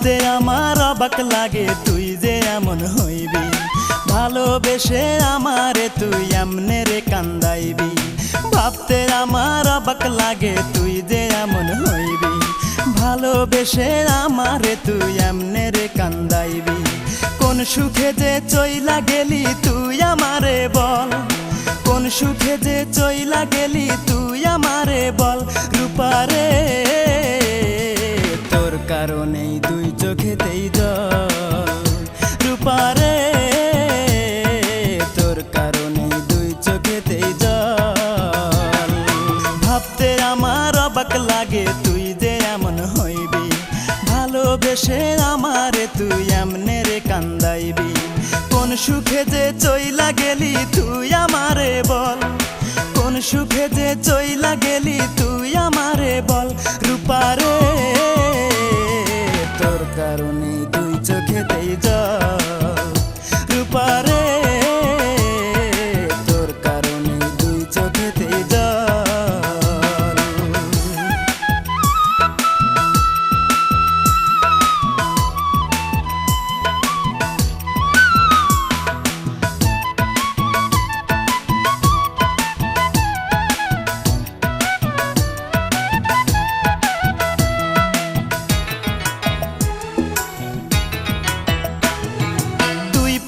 ভাবতে আমার অবাক লাগে তুই যে এমন হইবি, ভালোবেসে আমারে তুই এমনে রে কান্দাইবি। ভাবতে আমার অবাক লাগে তুই যে এমন হইবি, ভালোবেসে আমারে তুই এমনে রে কান্দাইবি। কোন সুখে যে চইলা গেলি তুই আমারে বল, কোন সুখে যে চইলা গেলি তুই আমারে বল। রূপারে তোর কারণেই দুই চোখেতেই জল, রূপারে তোর কারণেই দুই চোখেতেই জল। ভাবতে আমার অবাক লাগে তুই যে এমন হইবি, ভালোবেসে আমারে তুই এমনে রে কান্দাইবি। কোন সুখে যে চইলা গেলি তুই আমারে বল, কোন সুখে যে চইলা গেলি তুই আমারে বল। রূপারে তোর কারণে দুই চোখেতেই জল, রূপারে তোর কারণে দুই চোখেতেই জল।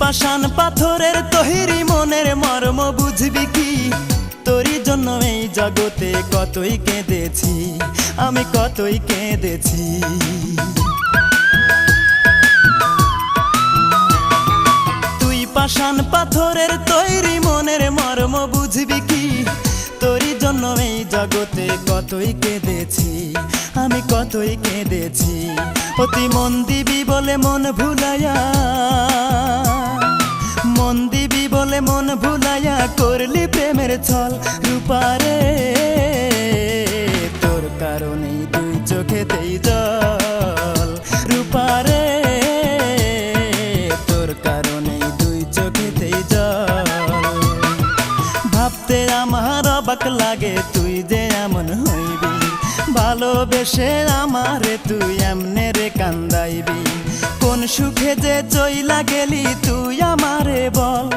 পাষাণ পাথরের তৈরি মনের মর্ম বুঝবি কি, তোরই জন্য এই জগতে কতই কেঁদেছি আমি, কতই কেঁদেছি। তুই পাষাণ পাথরের তৈরি মনের মর্ম বুঝবি কি, তোরই জন্য এই জগতে কতই কেঁদেছি আমি, কতই কেঁদেছি। অতি মন দিবি বলে মন ভুলাইয়া, মন দিবি বলে মন ভুলাইয়া করলি প্রেমের ছল। রূপারে তোর কারণেই দুই চোখেতেই জল, রূপারে তোর কারণেই দুই চোখেতেই জল। ভাবতে আমার অবাক লাগে তুই যে এমন হইবি, ভালোবেসে আমারে তুই এমনে রে কান্দাইবি। কোন সুখে যে চইলা গেলি তুই আমারে বল,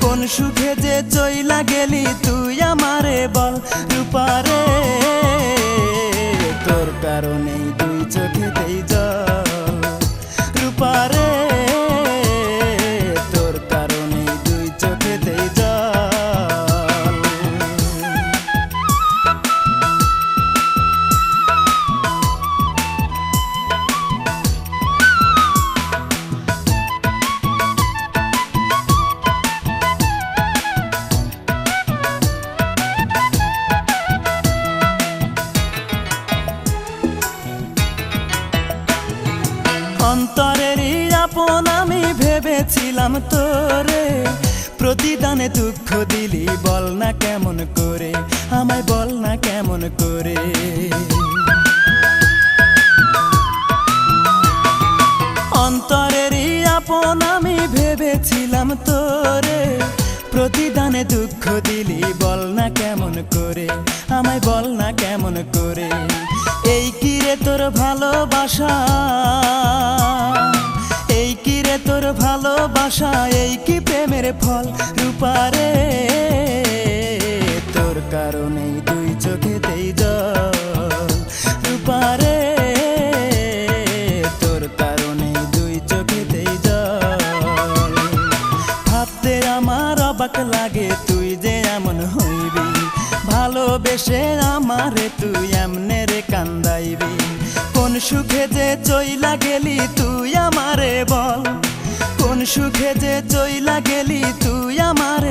কোন সুখে যে চইলা গেলি তুই আমারে বল। রূপারে তোর কারণেই দুই চোখেতেই জল, রূপারে তোর কারণেই দুই চোখেতেই জল। অন্তরেরই আপন আমি ভেবেছিলাম তোরে, প্রতিদানে দুঃখ দিলি বল না কেমন করে, আমায় বল না কেমন করে। অন্তরেরই আপন আমি ভেবেছিলাম তোরে, প্রতিদানে দুঃখ দিলি বল না কেমন করে, আমায় বল না কেমন করে। এই কি রে তোর ভালোবাসা, এই কি রে তোর ভালোবাসা, এই কি প্রেমের ফল। রূপারে তোর কারণেই দুই চোখেতেই জল, রূপারে তোর কারণেই দুই চোখেতেই জল। ভাবতে আমার অবাক লাগে তুই যে এমন হইবি, ভালোবেসে আমারে তুই এমনে রে কান্দাইবি। কোন সুখে যে চইলা গেলি তুই আমারে বল, কোন সুখে যে চইলা গেলি তুই আমারে